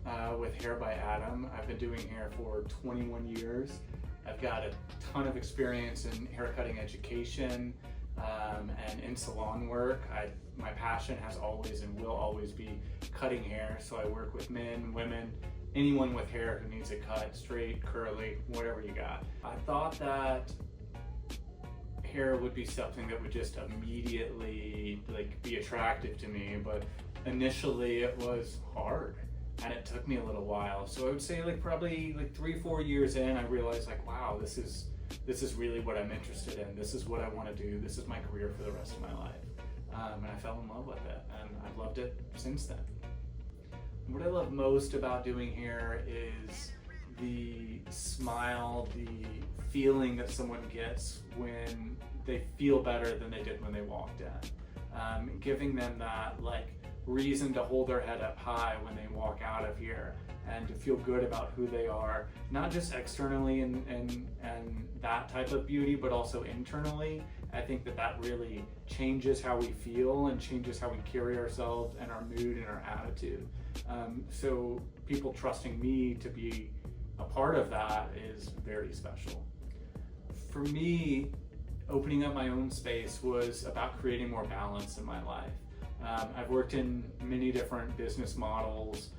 Adam with Hair by Adam. I've been doing hair for 21 years. I've got a ton of experience in haircutting education and in salon work. My passion has always and will always be cutting hair, so I work with men, women, anyone with hair who needs it cut, straight, curly, whatever you got. I thought that hair would be something that would just immediately be attractive to me, but initially it was hard and it took me a little while. So I would say probably 3-4 years in, I realized wow, this is really what I'm interested in. This is what I want to do. This is my career for the rest of my life. And I fell in love with it, and I've loved it since then. What I love most about doing hair is the smile, the feeling that someone gets when they feel better than they did when they walked in. Giving them that reason to hold their head up high when they walk out of here and to feel good about who they are, not just externally and that type of beauty, but also internally. I think that really changes how we feel and changes how we carry ourselves and our mood and our attitude. So people trusting me to be a part of that is very special. For me, opening up my own space was about creating more balance in my life. I've worked in many different business models,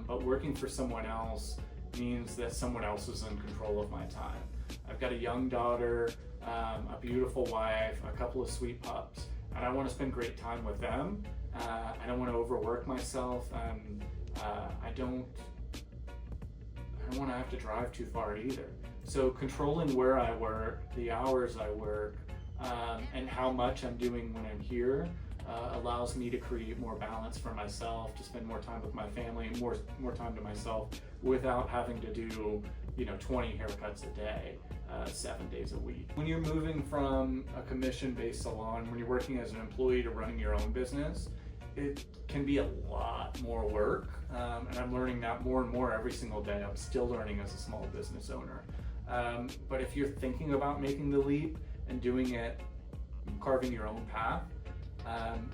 but working for someone else means that someone else is in control of my time. I've got a young daughter, a beautiful wife, a couple of sweet pups, and I want to spend great time with them. I don't want to overwork myself, and I don't want to have to drive too far either. So controlling where I work, the hours I work, and how much I'm doing when I'm here allows me to create more balance for myself, to spend more time with my family, more time to myself without having to do 20 haircuts a day, 7 days a week. When you're moving from a commission-based salon, when you're working as an employee to running your own business, it can be a lot more work, and I'm learning that more and more every single day. I'm still learning as a small business owner. But if you're thinking about making the leap and doing it, carving your own path,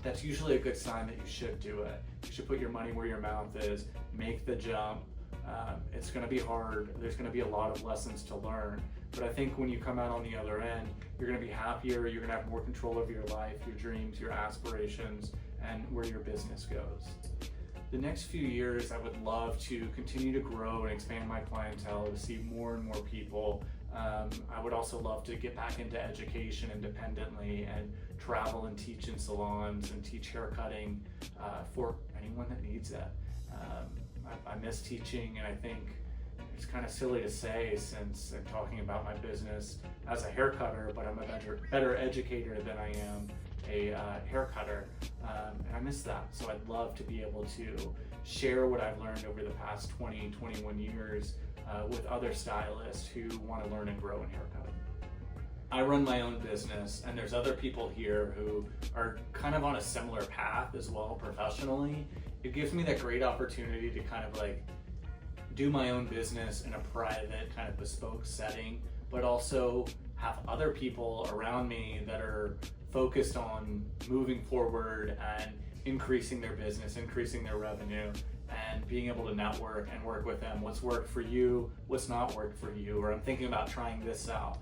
that's usually a good sign that you should do it. You should put your money where your mouth is, make the jump. It's going to be hard. There's going to be a lot of lessons to learn. But I think when you come out on the other end, you're going to be happier, you're going to have more control over your life, your dreams, your aspirations, and where your business goes. The next few years, I would love to continue to grow and expand my clientele, to see more and more people. I would also love to get back into education independently and travel and teach in salons and teach haircutting for anyone that needs it. I miss teaching, and I think it's kind of silly to say since I'm talking about my business as a hair cutter, but I'm a better educator than I am a hair cutter, and I miss that. So I'd love to be able to share what I've learned over the past 21 years with other stylists who want to learn and grow in haircutting. I run my own business, and there's other people here who are kind of on a similar path as well professionally. It gives me that great opportunity to kind of do my own business in a private kind of bespoke setting, but also have other people around me that are focused on moving forward and increasing their business, increasing their revenue, and being able to network and work with them. What's worked for you, what's not worked for you, or I'm thinking about trying this out,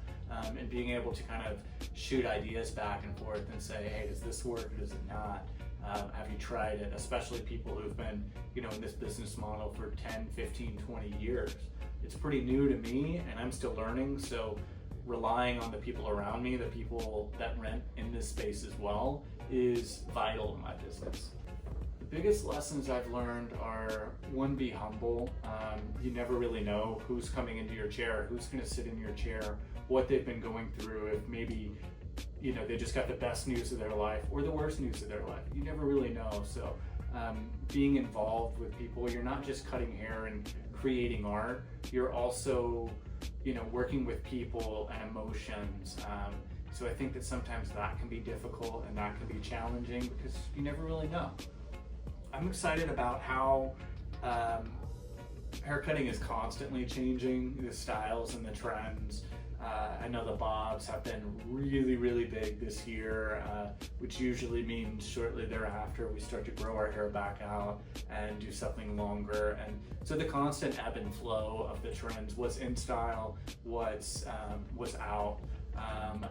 and being able to kind of shoot ideas back and forth and say, hey, does this work or does it not? Have you tried it? Especially people who've been in this business model for 10, 15, 20 years. It's pretty new to me, and I'm still learning, so relying on the people around me, the people that rent in this space as well, is vital in my business. The biggest lessons I've learned are, one, be humble. You never really know who's coming into your chair, who's going to sit in your chair, what they've been going through, if maybe they just got the best news of their life or the worst news of their life. You never really know. So being involved with people, you're not just cutting hair and creating art, you're also working with people and emotions. So I think that sometimes that can be difficult and that can be challenging because you never really know. I'm excited about how haircutting is constantly changing, the styles and the trends. I know the bobs have been really big this year, which usually means shortly thereafter we start to grow our hair back out and do something longer. And so the constant ebb and flow of the trends, what's in style, what's out,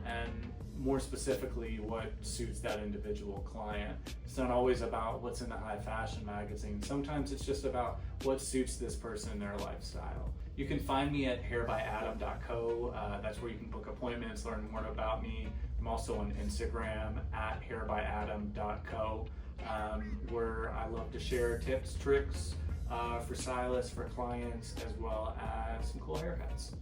and more specifically what suits that individual client. It's not always about what's in the high fashion magazine. Sometimes it's just about what suits this person in their lifestyle. You can find me at hairbyadam.co. That's where you can book appointments, learn more about me. I'm also on Instagram at hairbyadam.co, where I love to share tips, tricks for stylists, for clients, as well as some cool haircuts.